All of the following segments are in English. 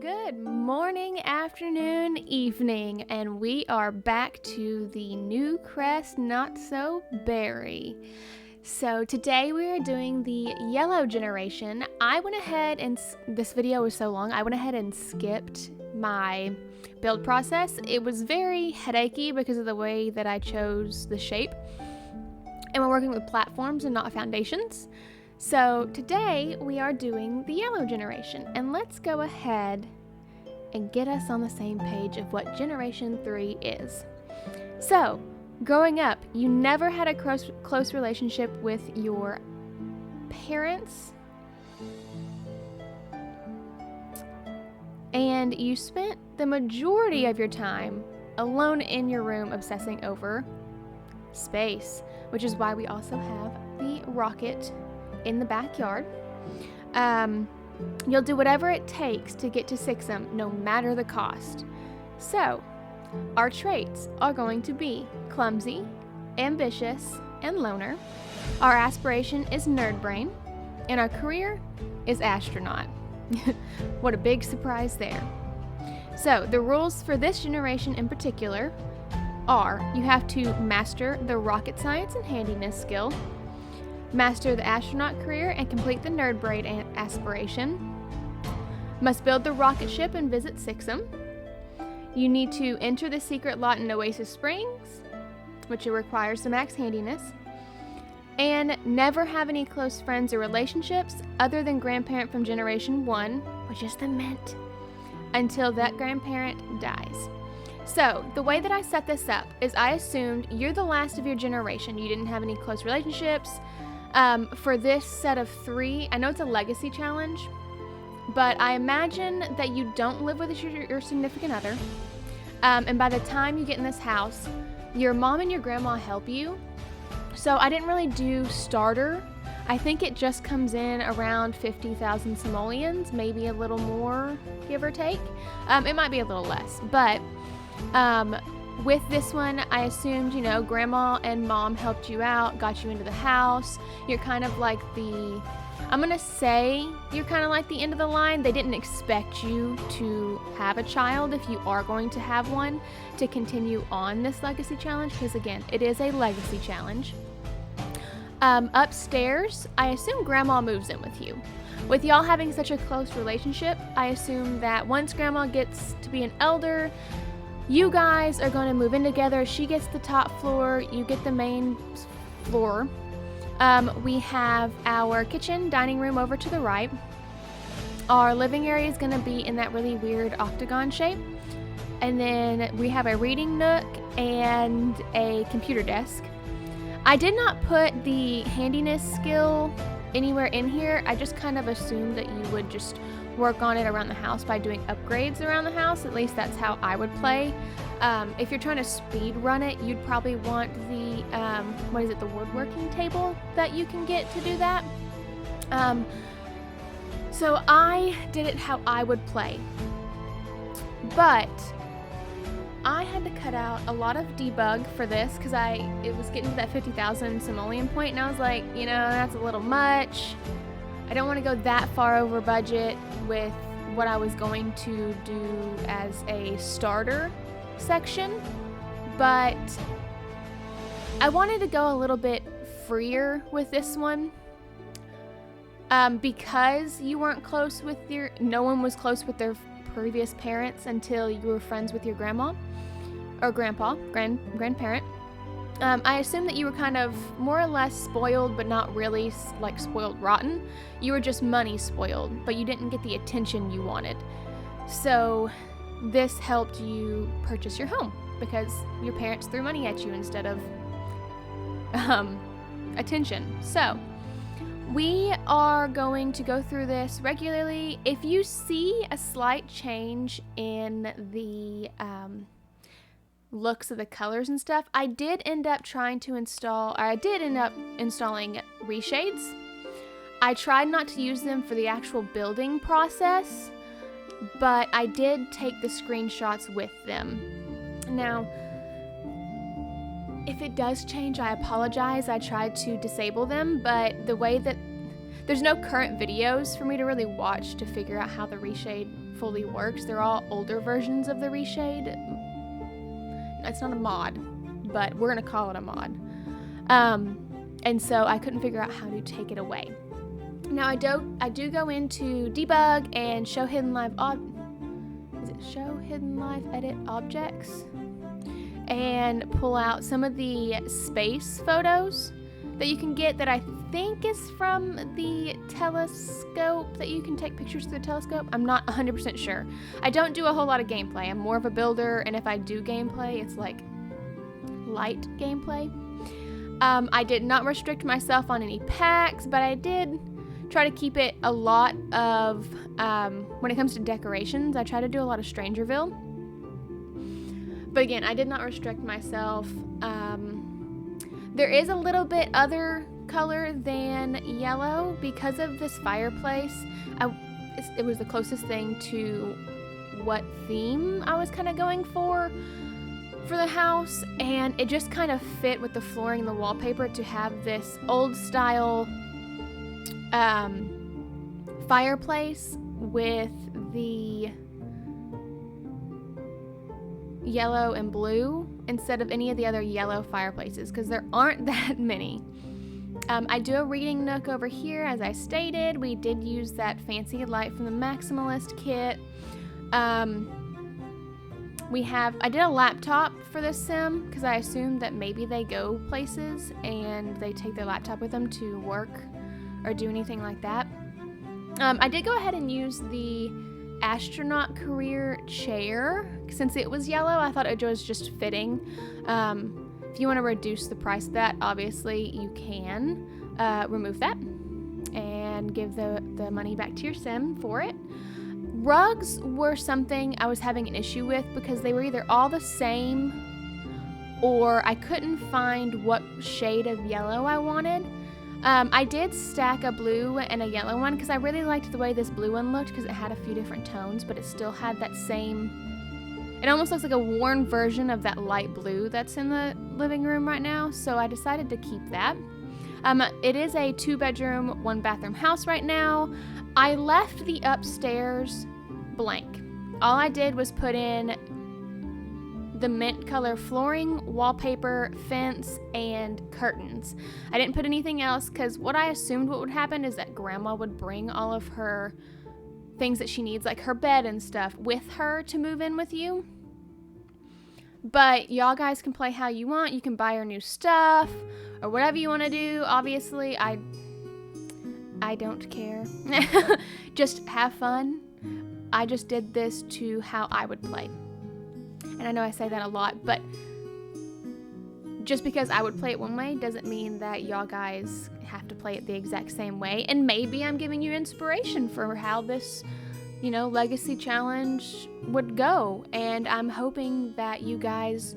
Good morning, afternoon, evening, and we are back to the Newcrest Not So Berry. So today we are doing the yellow generation. I went ahead and, this video was so long, I went ahead and skipped my build process. It was very headachy because of the way that I chose the shape. And we're working with platforms and not foundations. So today we are doing the yellow generation, and let's go ahead and get us on the same page of what generation 3 is. So growing up, you never had a close relationship with your parents, and you spent the majority of your time alone in your room obsessing over space, which is why we also have the rocket in the backyard. You'll do whatever it takes to get to Sixum, no matter the cost. So, our traits are going to be clumsy, ambitious, and loner. Our aspiration is nerd brain, and our career is astronaut. What a big surprise there. So, the rules for this generation in particular are: you have to master the rocket science and handiness skill, master the astronaut career and complete the nerd brain aspiration, must build the rocket ship and visit Sixum. You need to enter the secret lot in Oasis Springs, which requires the max handiness, and never have any close friends or relationships other than grandparent from generation 1, which is the mint, until that grandparent dies. So, the way that I set this up is I assumed you're the last of your generation. You didn't have any close relationships. For this set of 3, I know it's a legacy challenge, but I imagine that you don't live with your significant other. And by the time you get in this house, your mom and your grandma help you. So I didn't really do starter. I think it just comes in around 50,000 simoleons, maybe a little more, give or take. It might be a little less, but with this one, I assumed, grandma and mom helped you out, got you into the house. You're kind of like I'm going to say you're kind of like the end of the line. They didn't expect you to have a child, if you are going to have one, to continue on this legacy challenge, because again, it is a legacy challenge. Upstairs, I assume grandma moves in with you. With y'all having such a close relationship, I assume that once grandma gets to be an elder, you guys are going to move in together. She gets the top floor, you get the main floor. We have our kitchen, dining room over to the right. Our living area is going to be in that really weird octagon shape. And then we have a reading nook and a computer desk. I did not put the handiness skill anywhere in here. I just kind of assumed that you would just work on it around the house by doing upgrades around the house. At least that's how I would play. If you're trying to speed run it, you'd probably want the the woodworking table that you can get to do that. So I did it how I would play, but I had to cut out a lot of debug for this because it was getting to that 50,000 simoleon point, and I was like, that's a little much. I don't want to go that far over budget with what I was going to do as a starter section, but I wanted to go a little bit freer with this one. Because you weren't close with no one was close with their previous parents until you were friends with your grandma or grandpa, grandparent. I assume that you were kind of more or less spoiled, but not really like spoiled rotten. You were just money spoiled, but you didn't get the attention you wanted. So this helped you purchase your home because your parents threw money at you instead of attention. So we are going to go through this regularly. If you see a slight change in the looks of the colors and stuff, I did end up installing reshades. I tried not to use them for the actual building process, but I did take the screenshots with them. Now, if it does change, I apologize. I tried to disable them, but the way that There's no current videos for me to really watch to figure out how the reshade fully works. They're all older versions of the reshade. It's not a mod, but we're gonna call it a mod. And so I couldn't figure out how to take it away. Now I do go into debug and show hidden live edit objects and pull out some of the space photos that you can get that I think is from the telescope, that you can take pictures through the telescope. I'm not 100% sure. I don't do a whole lot of gameplay. I'm more of a builder, and if I do gameplay, it's like light gameplay. I did not restrict myself on any packs, but I did try to keep it a lot of, when it comes to decorations, I try to do a lot of Strangerville. But again, I did not restrict myself. There is a little bit other color than yellow because of this fireplace. It was the closest thing to what theme I was kind of going for the house, and it just kind of fit with the flooring and the wallpaper to have this old style fireplace with the yellow and blue instead of any of the other yellow fireplaces, because there aren't that many. I do a reading nook over here, as I stated. We did use that fancy light from the Maximalist kit. I did a laptop for this sim because I assumed that maybe they go places and they take their laptop with them to work or do anything like that. I did go ahead and use the astronaut career chair. Since it was yellow, I thought it was just fitting. If you want to reduce the price of that, obviously you can remove that and give the money back to your sim for it. Rugs were something I was having an issue with because they were either all the same or I couldn't find what shade of yellow I wanted. I did stack a blue and a yellow one because I really liked the way this blue one looked because it had a few different tones, but it still had that same, it almost looks like a worn version of that light blue that's in the living room right now, so I decided to keep that. It is a 2-bedroom, 1-bathroom house right now. I left the upstairs blank. All I did was put in the mint color flooring, wallpaper, fence, and curtains. I didn't put anything else because what I assumed what would happen is that Grandma would bring all of her things that she needs, like her bed and stuff, with her to move in with you. But y'all guys can play how you want. You can buy her new stuff or whatever you want to do. Obviously, I don't care. Just have fun. I just did this to how I would play. And I know I say that a lot, but just because I would play it one way doesn't mean that y'all guys have to play it the exact same way. And maybe I'm giving you inspiration for how this, legacy challenge would go. And I'm hoping that you guys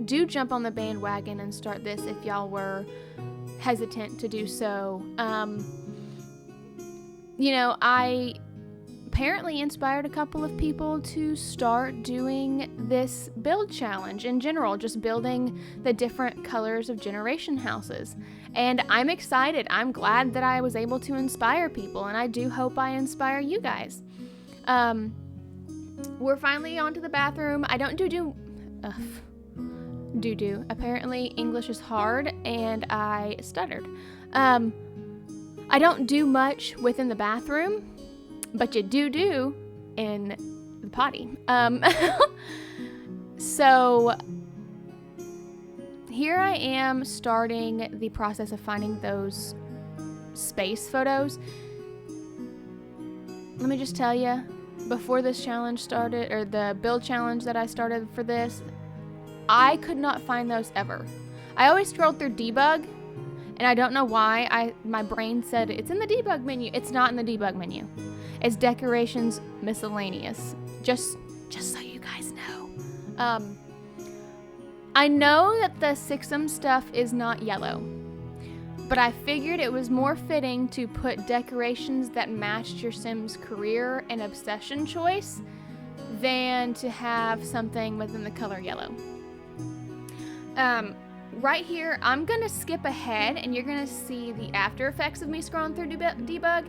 do jump on the bandwagon and start this if y'all were hesitant to do so. I apparently inspired a couple of people to start doing this build challenge in general, just building the different colors of generation houses. And I'm excited. I'm glad that I was able to inspire people, and I do hope I inspire you guys. We're finally onto the bathroom. I don't do Apparently English is hard and I stuttered. I don't do much within the bathroom, but you do in the potty. So here I am starting the process of finding those space photos. Let me just tell you, before this challenge started, or the build challenge that I started for this, I could not find those ever. I always scrolled through debug, and I don't know why. My brain said it's in the debug menu. It's not in the debug menu. It's decorations miscellaneous. Just so you guys know. I know that the Sixum stuff is not yellow, but I figured it was more fitting to put decorations that matched your Sim's career and obsession choice than to have something within the color yellow. right here, I'm gonna skip ahead and you're gonna see the after effects of me scrolling through debug,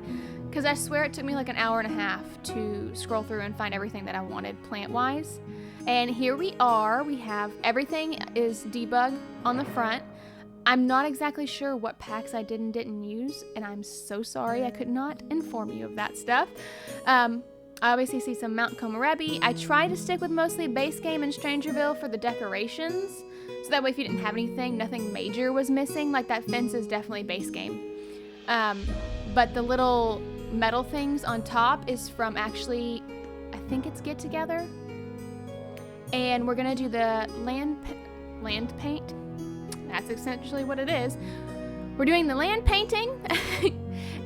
because I swear it took me like an hour and a half to scroll through and find everything that I wanted plant-wise. And here we are, we have everything is debug on the front. I'm not exactly sure what packs I did and didn't use, and I'm so sorry I could not inform you of that stuff. I obviously see some Mount Komorebi. I tried to stick with mostly base game and Strangerville for the decorations, so that way if you didn't have anything, nothing major was missing. Like that fence is definitely base game. But the little metal things on top is from actually, I think it's Get Together. And we're gonna do the land paint. That's essentially what it is. We're doing the land painting,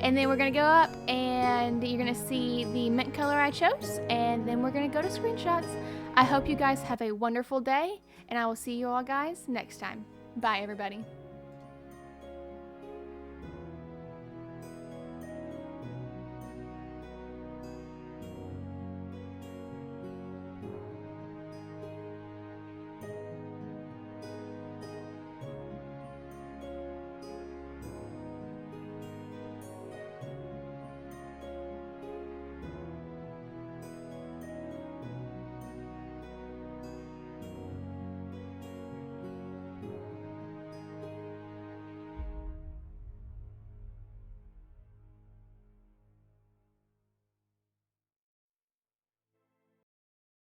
and then we're gonna go up and you're gonna see the mint color I chose, and then we're gonna go to screenshots. I hope you guys have a wonderful day, and I will see you all guys next time. Bye, everybody.